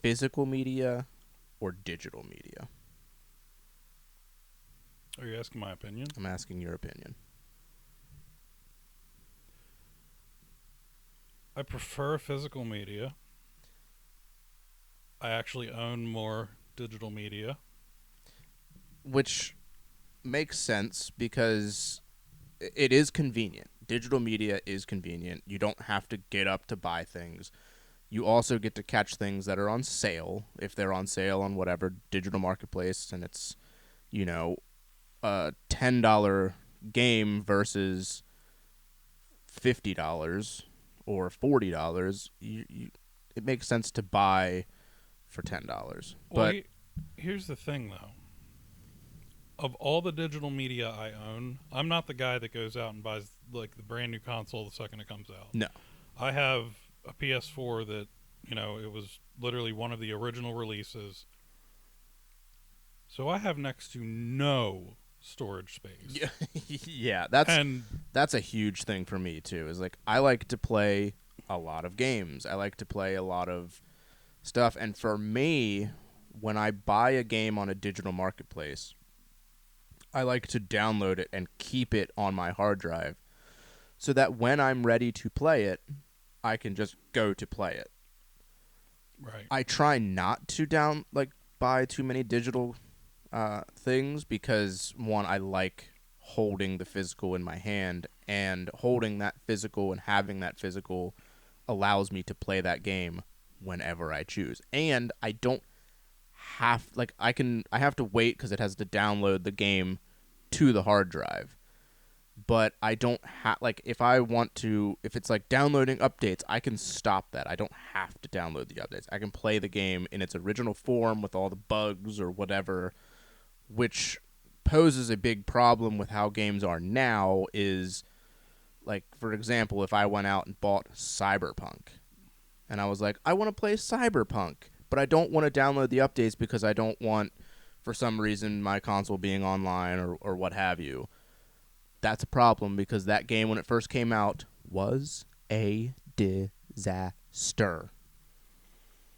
physical media or digital media? Are you asking my opinion? I'm asking your opinion. I prefer physical media. I actually own more digital media. Which makes sense because it is convenient. Digital media is convenient. You don't have to get up to buy things. You also get to catch things that are on sale if they're on sale on whatever digital marketplace and it's, you know, a $10 game versus $50 or $40. It makes sense to buy for $10. Well, But here's the thing, though. Of all the digital media I own, I'm not the guy that goes out and buys like the brand new console the second it comes out. no. I have a PS4 that, it was literally one of the original releases. So I have next to no storage space. Yeah, yeah, And that's a huge thing for me too. Is like I like to play a lot of games. I like to play a lot of stuff, and for me, when I buy a game on a digital marketplace, I like to download it and keep it on my hard drive so that when I'm ready to play it, I can just go to play it. right. I try not to buy too many digital things because one, I like holding the physical in my hand, and holding that physical and having that physical allows me to play that game whenever I choose. And I don't have I have to wait because it has to download the game to the hard drive. But I don't have if I want to, if it's like downloading updates, I can stop that. I don't have to download the updates. I can play the game in its original form with all the bugs or whatever, which poses a big problem with how games are now. Is like, for example, if I went out and bought Cyberpunk and I was like, I want to play Cyberpunk, but I don't want to download the updates because I don't want, for some reason, my console being online or what have you. That's a problem because that game, when it first came out, was a disaster.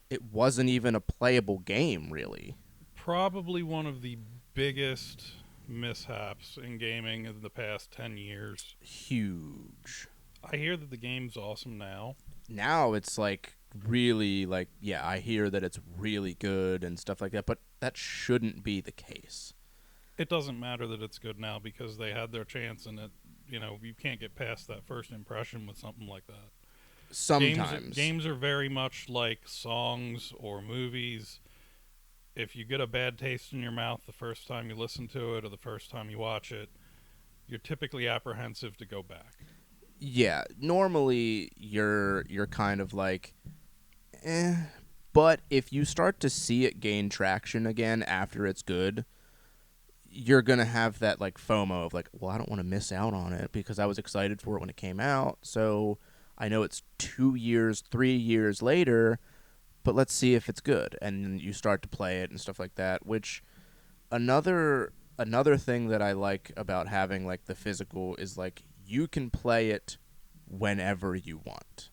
It wasn't even a playable game, really. Probably one of the biggest mishaps in gaming in the past 10 years. Huge. I hear that the game's awesome now. Now it's like really like, yeah, I hear that it's really good and stuff like that, but that shouldn't be the case. It doesn't matter that it's good now because they had their chance and you can't get past that first impression with something like that. Sometimes. Games are very much like songs or movies. If you get a bad taste in your mouth the first time you listen to it or the first time you watch it, you're typically apprehensive to go back. Yeah, normally you're kind of like, eh. But if you start to see it gain traction again after it's good, you're gonna have that like FOMO of like, well, I don't want to miss out on it because I was excited for it when it came out. So I know it's 2 years, 3 years later, but let's see if it's good. And you start to play it and stuff like that. Which another thing that I like about having like the physical is like you can play it whenever you want.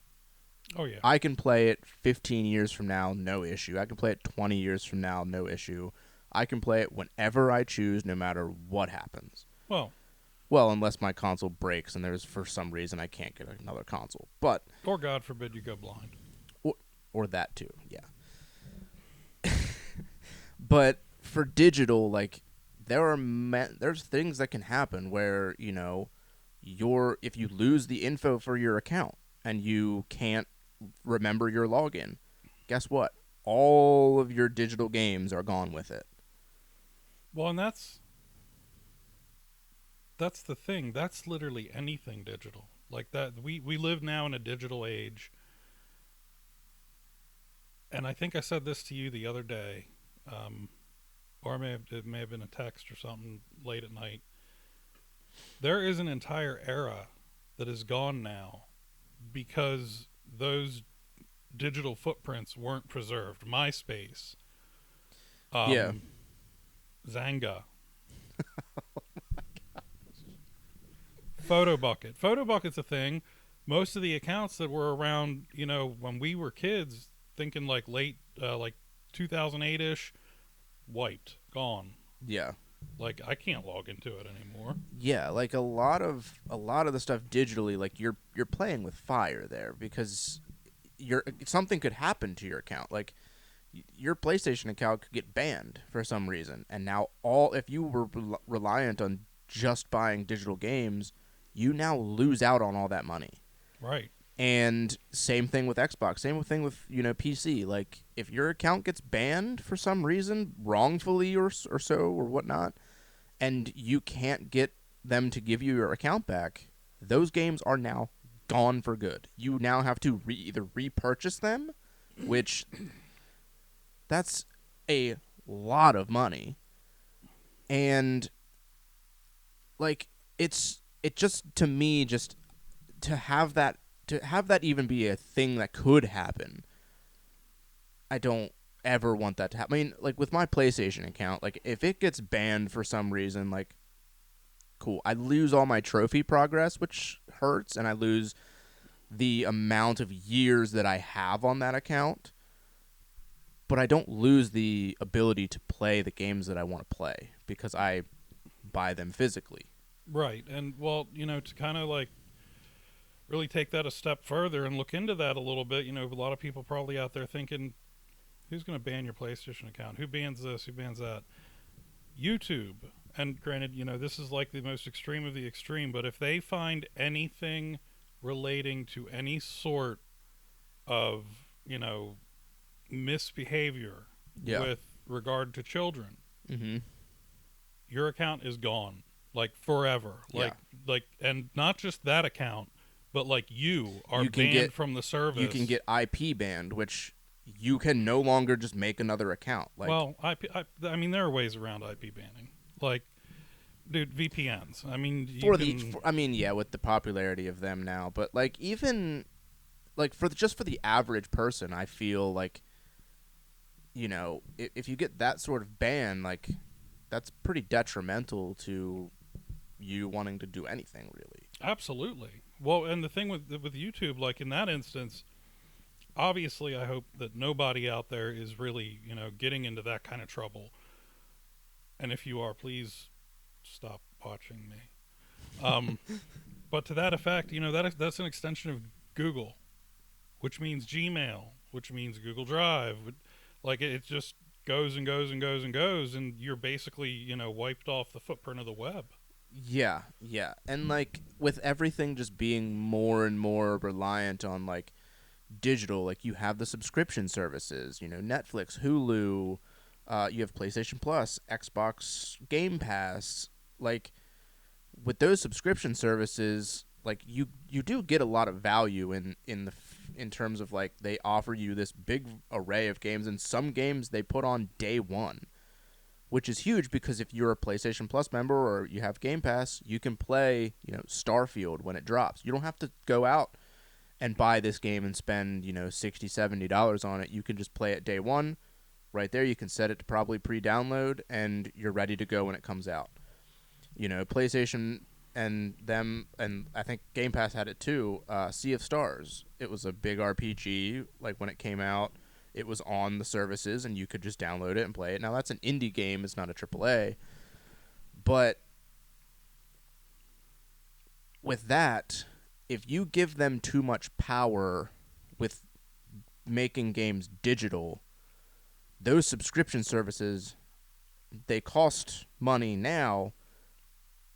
Oh yeah. I can play it 15 years from now, no issue. I can play it 20 years from now, no issue. I can play it whenever I choose, no matter what happens. Well, Well, unless my console breaks and there's for some reason I can't get another console. But or God forbid you go blind. or, or that too, yeah. But for digital, like there's things that can happen where if you lose the info for your account and you can't remember your login, guess what? All of your digital games are gone with it. Well, and that's the thing. That's literally anything digital. Like that we live now in a digital age. And I think I said this to you the other day. Or it may have been a text or something late at night. There is an entire era that is gone now because those digital footprints weren't preserved. MySpace, Yeah. um, Zanga, PhotoBucket. PhotoBucket's a thing. Most of the accounts that were around, when we were kids, thinking like late, like 2008 ish, wiped, gone. Yeah. Like I can't log into it anymore. Yeah, like a lot of the stuff digitally, like you're playing with fire there because your something could happen to your account. Like your PlayStation account could get banned for some reason, and now all if you were reliant on just buying digital games, you now lose out on all that money. Right. And same thing with Xbox, same thing with PC. Like if your account gets banned for some reason, wrongfully or so or whatnot, and you can't get them to give you your account back, those games are now gone for good. You now have to either repurchase them, which that's a lot of money, and like it just to me just to have that even be a thing that could happen. I don't ever want that to happen. I mean, like with my PlayStation account, like if it gets banned for some reason, like cool, I lose all my trophy progress, which hurts, and I lose the amount of years that I have on that account. But I don't lose the ability to play the games that I want to play because I buy them physically. Right. And well, to kind of like really take that a step further and look into that a little bit, a lot of people probably out there thinking, who's going to ban your PlayStation account? Who bans this? Who bans that? YouTube. And granted, this is like the most extreme of the extreme, but if they find anything relating to any sort of, misbehavior Yeah. with regard to children, Mm-hmm. your account is gone, like forever. Yeah. And not just that account, but like you are You can banned get- from the service. You can get IP banned, which you can no longer just make another account. Like, well, I mean, there are ways around IP banning. Like, dude, VPNs. I mean, yeah, with the popularity of them now, but like even like for the average person, I feel like if you get that sort of ban, like that's pretty detrimental to you wanting to do anything really. absolutely. Well, and the thing with YouTube, like in that instance, obviously, I hope that nobody out there is really, getting into that kind of trouble. And if you are, please stop watching me. But to that effect, that's an extension of Google, which means Gmail, which means Google Drive. Like it just goes and goes and goes and goes, and you're basically, wiped off the footprint of the web. Yeah, yeah. And like with everything just being more and more reliant on like digital, like you have the subscription services, Netflix, Hulu, you have PlayStation Plus, Xbox Game Pass. Like with those subscription services, like you do get a lot of value in terms of like they offer you this big array of games, and some games they put on day one, which is huge because if you're a PlayStation Plus member or you have Game Pass, you can play, Starfield when it drops. You don't have to go out and buy this game and spend, $60, $70 on it. You can just play it day one. Right there, you can set it to probably pre-download, and you're ready to go when it comes out. PlayStation and I think Game Pass had it too, Sea of Stars. It was a big RPG. Like when it came out, it was on the services, and you could just download it and play it. Now, that's an indie game. It's not a AAA. But with that, if you give them too much power with making games digital, those subscription services, they cost money now,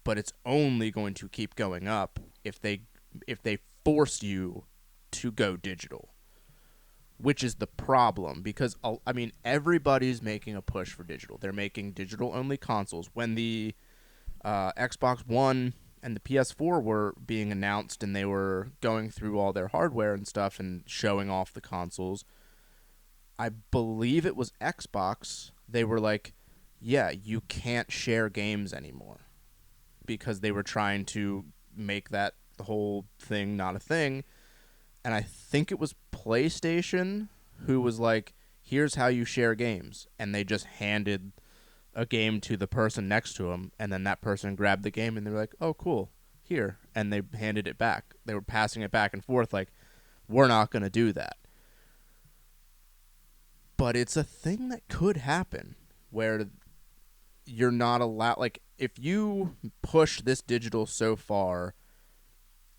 but it's only going to keep going up if they force you to go digital, which is the problem because everybody's making a push for digital. They're making digital only consoles. When the Xbox One and the PS4 were being announced and they were going through all their hardware and stuff and showing off the consoles, I believe it was Xbox, they were like, yeah, you can't share games anymore, because they were trying to make that the whole thing not a thing. And I think it was PlayStation who was like, here's how you share games. And they just handed a game to the person next to them, and then that person grabbed the game and they were like, oh, cool, here. And they handed it back. They were passing it back and forth like, we're not going to do that. But it's a thing that could happen where you're not allowed, like, if you push this digital so far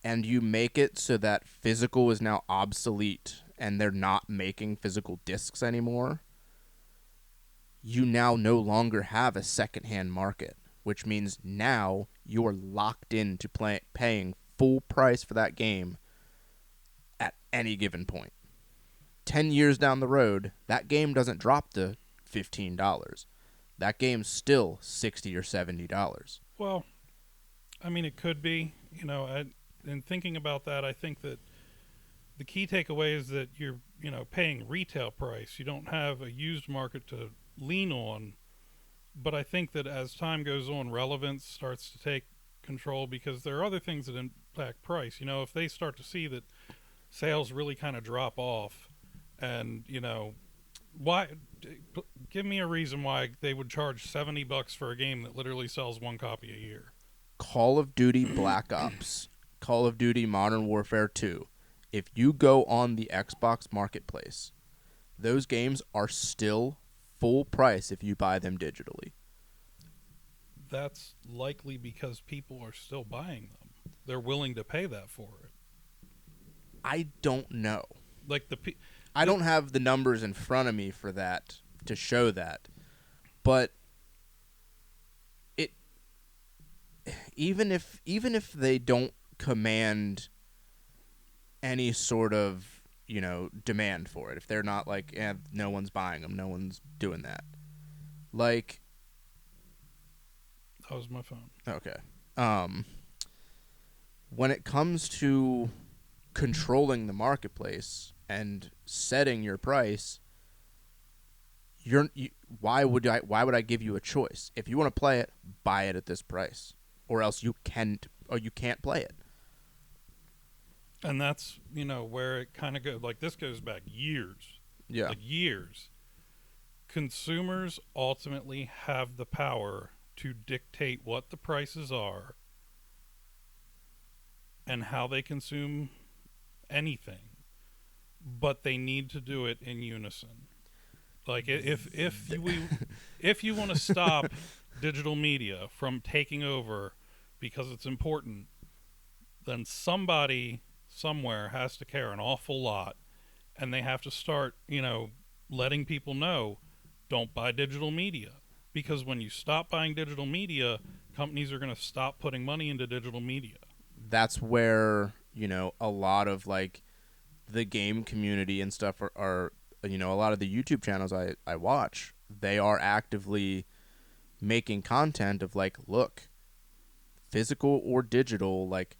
and you make it so that physical is now obsolete and they're not making physical discs anymore, you now no longer have a secondhand market, which means now you're locked into paying full price for that game at any given point. 10 years down the road, that game doesn't drop to $15. That game's still $60 or $70. Well, I mean, it could be. In thinking about that, I think that the key takeaway is that you're, paying retail price. You don't have a used market to lean on. But I think that as time goes on, relevance starts to take control because there are other things that impact price. If they start to see that sales really kind of drop off, and why? Give me a reason why they would charge $70 for a game that literally sells one copy a year. Call of Duty Black Ops, Call of Duty Modern Warfare 2. If you go on the Xbox Marketplace, those games are still full price if you buy them digitally. That's likely because people are still buying them. They're willing to pay that for it. I don't know. Like I don't have the numbers in front of me for that to show that. But even if they don't command any sort of, demand for it, if they're not like, no one's buying them, no one's doing that. Like, that was my phone. Okay. When it comes to controlling the marketplace and setting your price, why would I give you a choice? If you want to play it, buy it at this price, or else you can't play it. And that's where it kind of goes. Like, this goes back years. Yeah. Like years. Consumers ultimately have the power to dictate what the prices are and how they consume anything, but they need to do it in unison. Like, if you want to stop digital media from taking over because it's important, then somebody somewhere has to care an awful lot, and they have to start letting people know, don't buy digital media, because when you stop buying digital media, companies are going to stop putting money into digital media. That's where a lot of like the game community and stuff are a lot of the YouTube channels I watch, they are actively making content of like, look, physical or digital, like,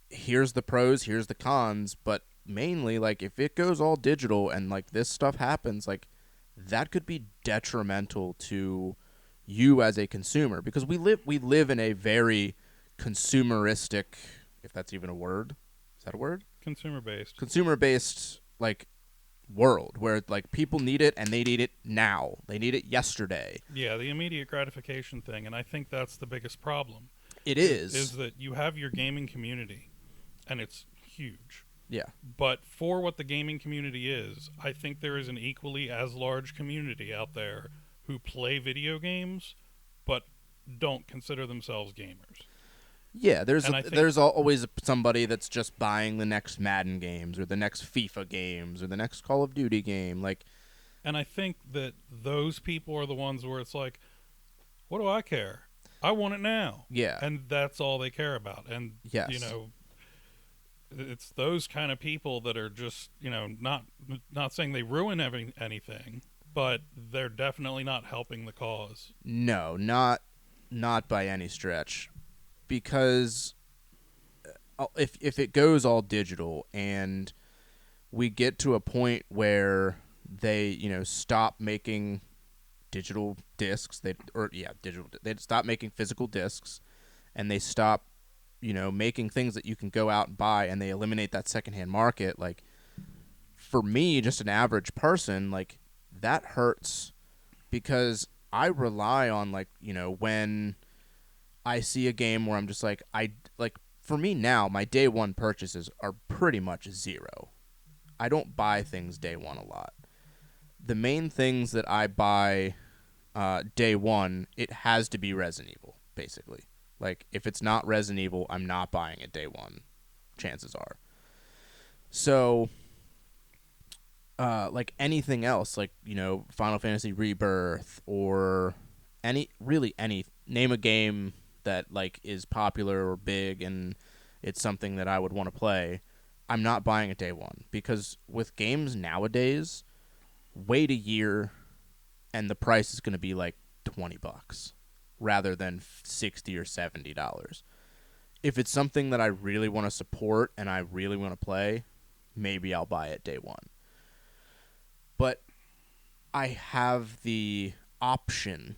here's the pros, here's the cons, but mainly, like, if it goes all digital and like this stuff happens, like, that could be detrimental to you as a consumer, because we live in a very consumeristic, if that's even a word. Is that a word? Consumer based like world where like people need it and they need it now. They need it yesterday. Yeah, the immediate gratification thing, and I think that's the biggest problem. It is that you have your gaming community, and it's huge. Yeah. But for what the gaming community is, I think there is an equally as large community out there who play video games but don't consider themselves gamers. Yeah, there's always somebody that's just buying the next Madden games or the next FIFA games or the next Call of Duty game, like. And I think that those people are the ones where it's like, what do I care? I want it now. Yeah. And that's all they care about. And yes. It's those kind of people that are just, not saying they ruin anything, but they're definitely not helping the cause. No, not by any stretch. Because if it goes all digital and we get to a point where they stop making digital discs, they stop making physical discs, and they stop making things that you can go out and buy, and they eliminate that secondhand market, like, for me, just an average person, like, that hurts, because I rely on, like, when I see a game where I'm just like, for me now, my day one purchases are pretty much zero. I don't buy things day one a lot. the main things that I buy day one, it has to be Resident Evil, basically. Like, if it's not Resident Evil, I'm not buying it day one, chances are. So, like anything else, like, Final Fantasy Rebirth or any, name a game that, like, is popular or big and it's something that I would want to play, I'm not buying it day one. Because with games nowadays, wait a year and the price is going to be like $20 rather than $60 or $70. If it's something that I really want to support and I really want to play, maybe I'll buy it day one. But I have the option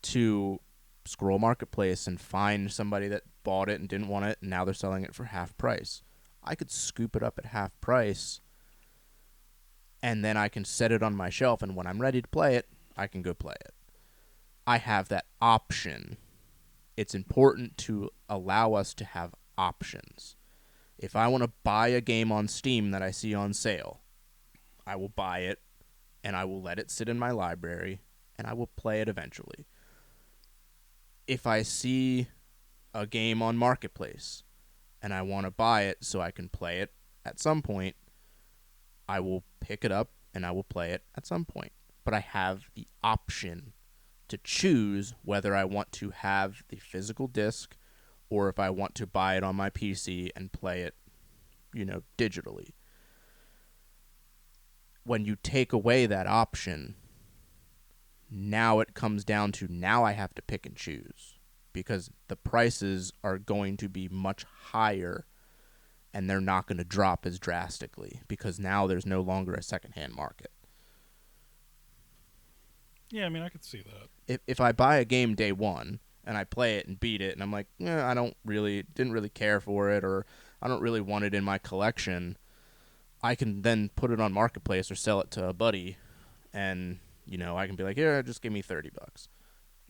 to scroll Marketplace and find somebody that bought it and didn't want it, and now they're selling it for half price. I could scoop it up at half price, and then I can set it on my shelf, and when I'm ready to play it, I can go play it. I have that option. It's important to allow us to have options. If I want to buy a game on Steam that I see on sale, I will buy it, and I will let it sit in my library, and I will play it eventually. If I see a game on Marketplace, and I want to buy it so I can play it at some point, I will pick it up, and I will play it at some point. But I have the option to choose whether I want to have the physical disc or if I want to buy it on my PC and play it, digitally. When you take away that option, now it comes down to now I have to pick and choose because the prices are going to be much higher and they're not going to drop as drastically because now there's no longer a secondhand market. Yeah, I mean, I could see that. If I buy a game day one and I play it and beat it and I'm like, I didn't really care for it or I don't really want it in my collection, I can then put it on Marketplace or sell it to a buddy and, I can be like, here, just give me $30.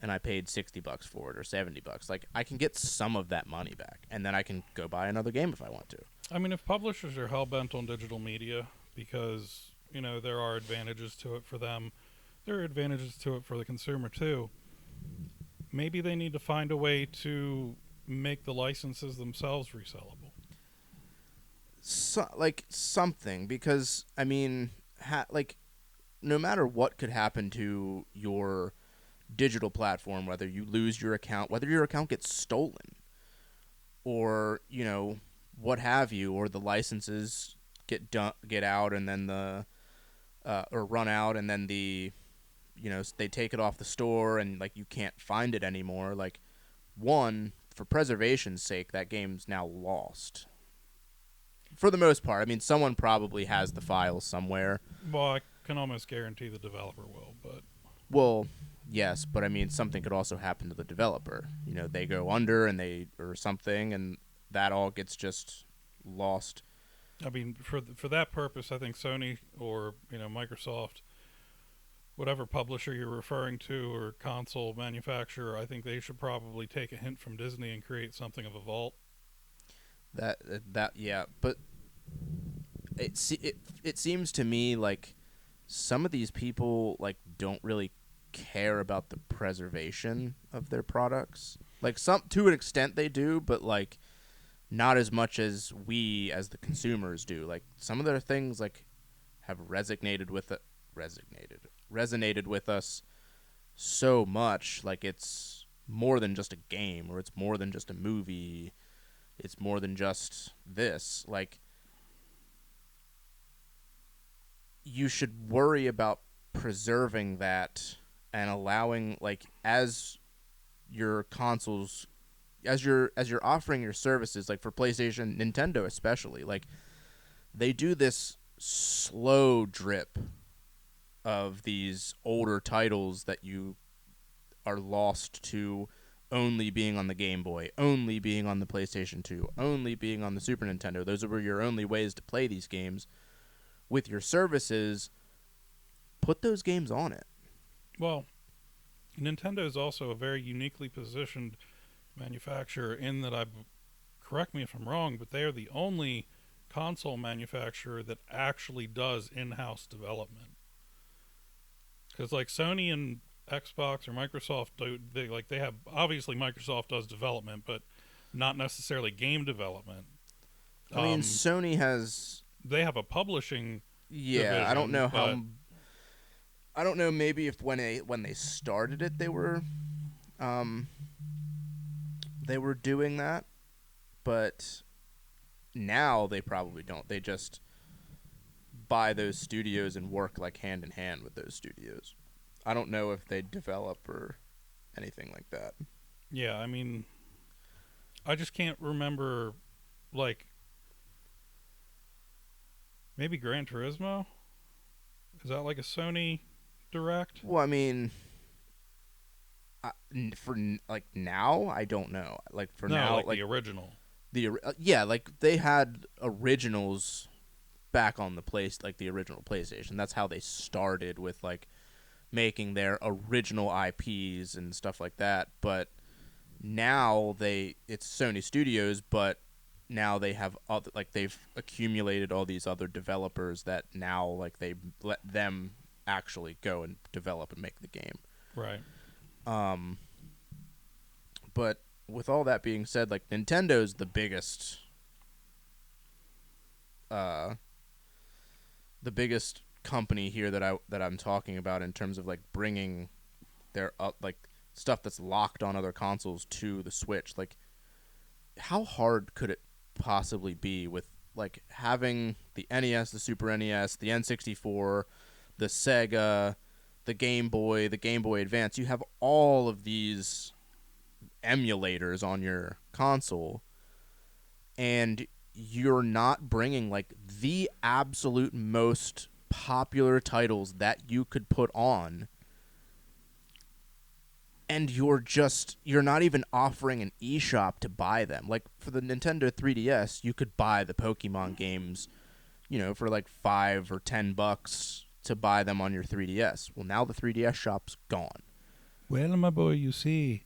And I paid $60 for it or $70. Like, I can get some of that money back and then I can go buy another game if I want to. I mean, if publishers are hell-bent on digital media because, there are advantages to it for them, there are advantages to it for the consumer too. Maybe they need to find a way to make the licenses themselves resellable. Something, because, I mean, no matter what could happen to your digital platform, whether you lose your account, whether your account gets stolen, or, what have you, or the licenses get out and then or run out and then they take it off the store and, like, you can't find it anymore. Like, one, for preservation's sake, that game's now lost. For the most part. I mean, someone probably has the files somewhere. Well, I can almost guarantee the developer will, but... Well, yes, but I mean, something could also happen to the developer. They go under or something, and that all gets just lost. I mean, for that purpose, I think Sony or, Microsoft, whatever publisher you're referring to or console manufacturer, I think they should probably take a hint from Disney and create something of a vault. Yeah, but it seems to me like some of these people, like, don't really care about the preservation of their products. Like, some to an extent they do, but, like, not as much as we as the consumers do. Like, some of their things, like, have resonated with us so much. Like, it's more than just a game, or it's more than just a movie. It's more than just this. Like, you should worry about preserving that and allowing, like, as your consoles, as you're offering your services, like for PlayStation, Nintendo especially, like, they do this slow drip of these older titles that you are lost to only being on the Game Boy, only being on the PlayStation 2, only being on the Super Nintendo. Those were your only ways to play these games. With your services, put those games on it. Well, Nintendo is also a very uniquely positioned manufacturer in that correct me if I'm wrong, but they are the only console manufacturer that actually does in-house development. Because like Sony and Xbox or Microsoft, they have, obviously Microsoft does development, but not necessarily game development. I mean, Um, Sony has. they have a publishing Yeah, I don't division, know but how. I don't know. Maybe if when they started it, um, they were doing that, but now they probably don't. They just buy those studios and work like hand in hand with those studios. I don't know if they develop or anything like that. yeah, I mean, I just can't remember, like, maybe Gran Turismo? Is that like a Sony direct? Well, I mean, like now, I don't know. Like for No, now, like like the original. yeah, like they had originals back on the place, like the original PlayStation. That's how they started with like making their original IPs and stuff like that. But now it's Sony Studios, but now they have other, like they've accumulated all these other developers that now like they let them actually go and develop and make the game. Right. Um, but with all that being said, like Nintendo's uh, the biggest company here that I'm talking about in terms of like bringing their like stuff that's locked on other consoles to the Switch. Like, how hard could it possibly be with like having the NES, the Super NES, the N64, the Sega, the Game Boy, the Game Boy Advance? You have all of these emulators on your console, and you're not bringing like the absolute most popular titles that you could put on, and you're not even offering an eShop to buy them. Like for the Nintendo 3DS, you could buy the Pokemon games, for like $5 or $10 to buy them on your 3DS. Well, now the 3DS shop's gone. Well, my boy, you see,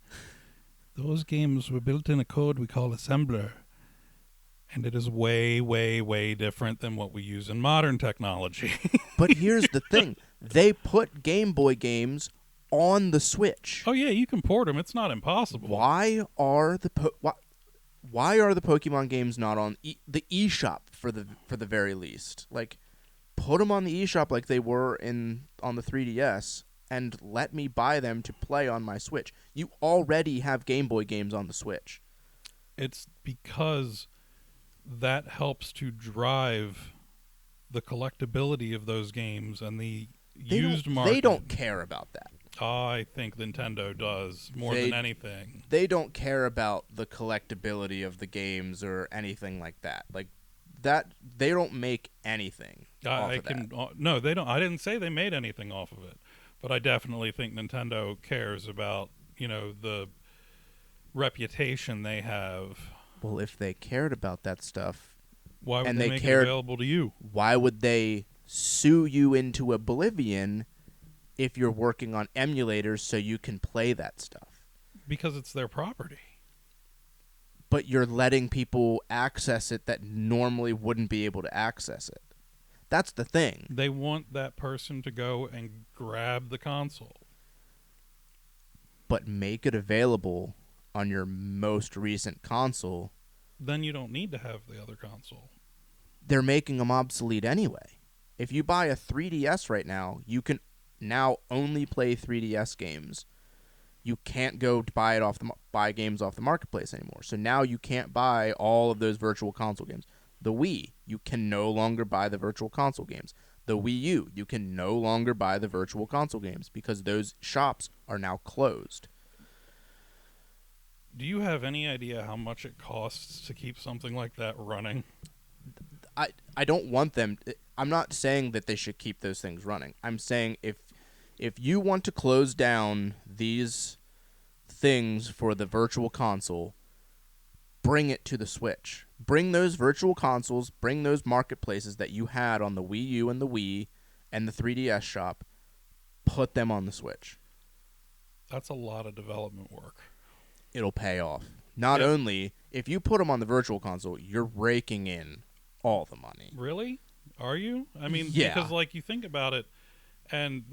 those games were built in a code we call assembler. And it is way, way, way different than what we use in modern technology. But here's the thing. They put Game Boy games on the Switch. Oh, yeah, you can port them. It's not impossible. Why are why are the Pokemon games not on the eShop for the very least? Like, put them on the eShop like they were on the 3DS and let me buy them to play on my Switch. You already have Game Boy games on the Switch. It's because that helps to drive the collectability of those games and the used market. They don't care about that. I think Nintendo does more than anything. They don't care about the collectability of the games or anything like that. Like that, they don't make anything off of that. No, they don't. I didn't say they made anything off of it, but I definitely think Nintendo cares about the reputation they have. Well, if they cared about that stuff, why would they make it available to you? Why would they sue you into oblivion if you're working on emulators so you can play that stuff? Because it's their property. But you're letting people access it that normally wouldn't be able to access it. That's the thing. They want that person to go and grab the console. But make it available on your most recent console. Then you don't need to have the other console. They're making them obsolete anyway. If you buy a 3DS right now, you can now only play 3DS games. You can't go to buy games off the marketplace anymore. So now you can't buy all of those virtual console games. The Wii, you can no longer buy the virtual console games. The Wii U, you can no longer buy the virtual console games because those shops are now closed. Do you have any idea how much it costs to keep something like that running? I don't want them. I'm not saying that they should keep those things running. I'm saying if you want to close down these things for the virtual console, bring it to the Switch. Bring those virtual consoles, bring those marketplaces that you had on the Wii U and the Wii and the 3DS shop, put them on the Switch. That's a lot of development work. It'll pay off. Not only, if you put them on the virtual console, you're raking in all the money. Really? Are you? I mean, yeah. Because, like, you think about it, And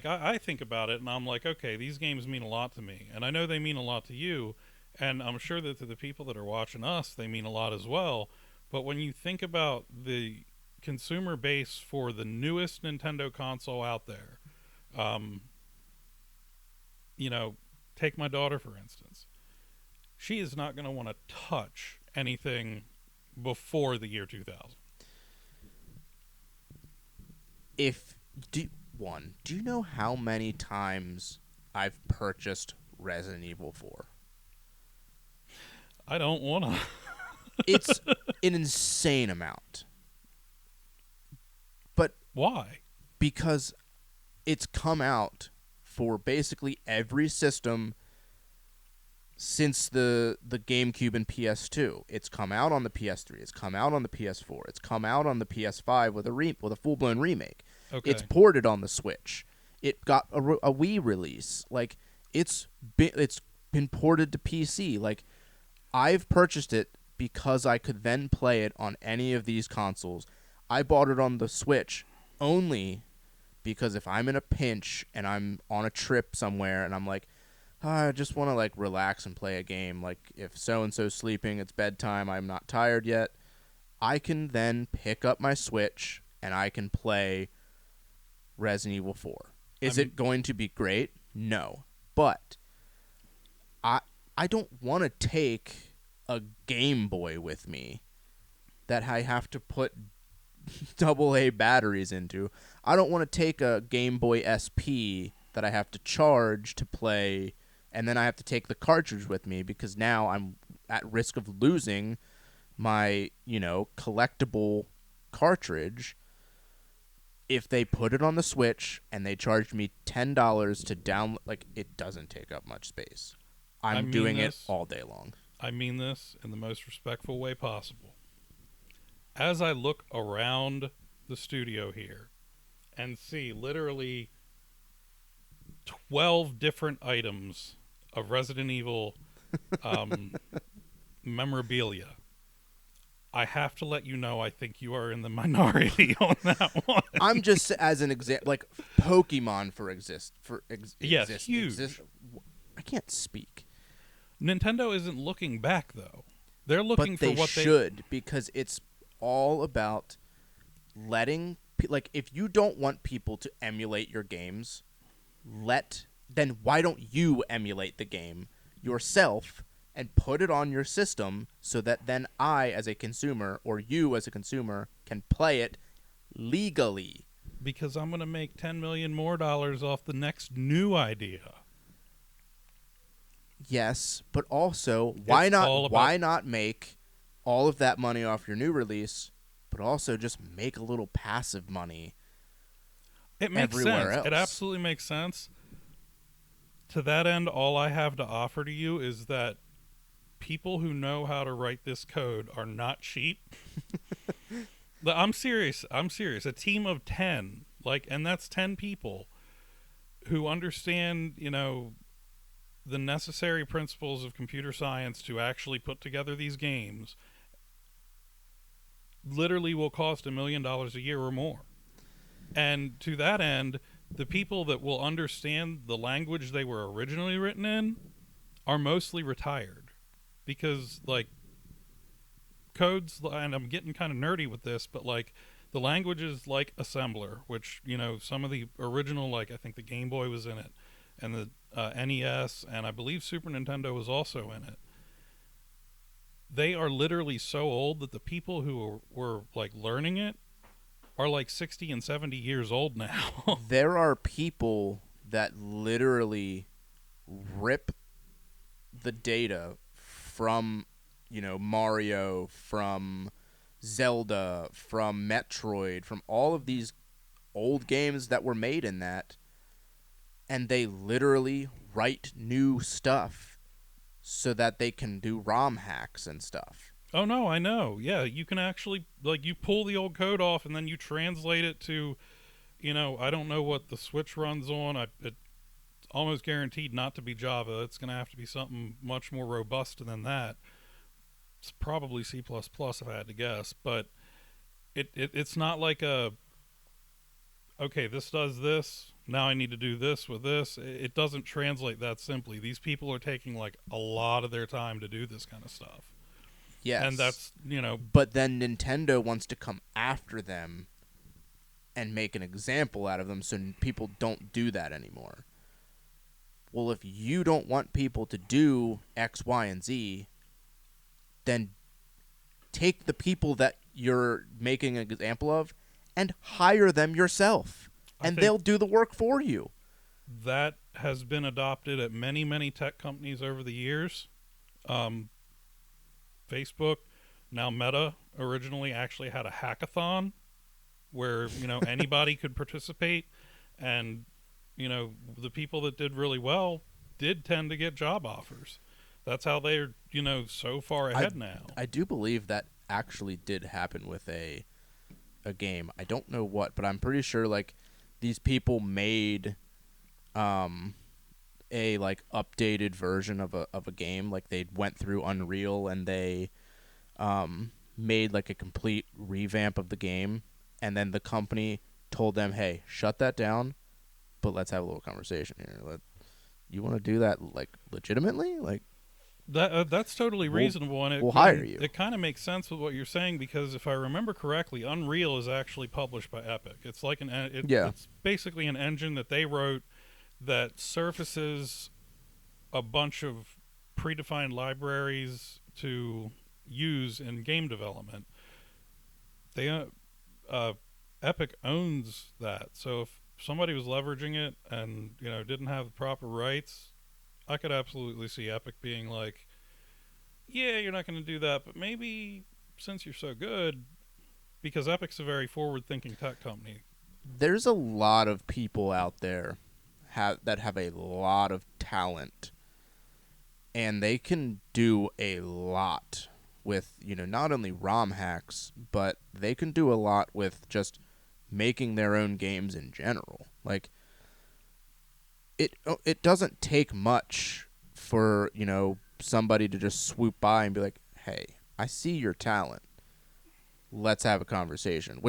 I think about it and I'm like, okay, these games mean a lot to me. And I know they mean a lot to you. And I'm sure that to the people that are watching us, they mean a lot as well. But when you think about the consumer base for the newest Nintendo console out there, um, you know, take my daughter for instance. She is not going to want to touch anything before the year 2000. If do do you know how many times I've purchased Resident Evil 4? I don't want to. It's an insane amount. But Why? because it's come out for basically every system since the GameCube and PS2. It's come out on the PS3. It's come out on the PS4. It's come out on the PS5 with a full blown remake. Okay. It's ported on the Switch. It got a Wii release. Like it's been ported to PC. Like I've purchased it because I could then play it on any of these consoles. I bought it on the Switch only because if I'm in a pinch and I'm on a trip somewhere and I'm like, I just want to like relax and play a game. Like if so and so's sleeping, it's bedtime, I'm not tired yet. I can then pick up my Switch and I can play Resident Evil 4. Is it going to be great? No. But I don't want to take a Game Boy with me that I have to put AA batteries into. I don't want to take a Game Boy SP that I have to charge to play, and then I have to take the cartridge with me because now I'm at risk of losing my, collectible cartridge if they put it on the Switch and they charged me $10 to download. Like, it doesn't take up much space. I'm doing it all day long. I mean this in the most respectful way possible. As I look around the studio here and see literally 12 different items of Resident Evil memorabilia, I have to let you know I think you are in the minority on that one. I'm just as an example, like Pokemon Yes, huge. I can't speak. Nintendo isn't looking back though. They're looking but for what they should because it's all about letting like if you don't want people to emulate your games, then why don't you emulate the game yourself and put it on your system so that then I as a consumer or you as a consumer can play it legally. Because I'm going to make $10 million more off the next new idea. Yes, but also why not make all of that money off your new release, but also just make a little passive money. It makes sense. Else. It absolutely makes sense. To that end, all I have to offer to you is that people who know how to write this code are not cheap. I'm serious. A team of 10, and that's 10 people who understand, the necessary principles of computer science to actually put together these games literally will cost $1 million a year or more. And to that end, the people that will understand the language they were originally written in are mostly retired because codes, and I'm getting kind of nerdy with this, but the languages like assembler, which, some of the original, I think the Game Boy was in it and the NES, and I believe Super Nintendo was also in it. They are literally so old that the people who were learning it are 60 and 70 years old now. There are people that literally rip the data from, Mario, from Zelda, from Metroid, from all of these old games that were made in that, and they literally write new stuff so that they can do ROM hacks and stuff. Oh, no, I know. Yeah, you can actually, you pull the old code off and then you translate it to, I don't know what the Switch runs on. It's almost guaranteed not to be Java. It's going to have to be something much more robust than that. It's probably C++ if I had to guess, but it's not like a okay, this does this. Now I need to do this with this. It doesn't translate that simply. These people are taking like a lot of their time to do this kind of stuff. And Yes. that's, you know, But then Nintendo wants to come after them and make an example out of them so people don't do that anymore. Well, if you don't want people to do X, Y, and Z, then take the people that you're making an example of and hire them yourself, I and think they'll do the work for you. that has been adopted at many, many tech companies over the years. Um, Facebook, now Meta, originally actually had a hackathon where, you know, anybody could participate, and, you know, the people that did really well did tend to get job offers. That's how they're, you know, so far ahead now. I do believe that actually did happen with a game. I don't know what, but I'm pretty sure like these people made a like updated version of a game. Like they went through Unreal and they made like a complete revamp of the game, and then the company told them, "Hey, shut that down, but let's have a little conversation here. You want to do that like legitimately? Like That's totally we'll, reasonable, and we'll hire you." it kind of makes sense with what you're saying, because if I remember correctly, Unreal is actually published by Epic. It's like Yeah. it's basically an engine that they wrote that surfaces a bunch of predefined libraries to use in game development. They Epic owns that, so if somebody was leveraging it and, you know, didn't have the proper rights, I could absolutely see Epic being like, yeah, you're not going to do that, but maybe since you're so good, because Epic's a very forward-thinking tech company. There's a lot of people out there that have a lot of talent, and they can do a lot with, you know, not only ROM hacks, but they can do a lot with just making their own games in general. Like it doesn't take much for, you know, somebody to just swoop by and be like, "Hey, I see your talent. Let's have a conversation." Which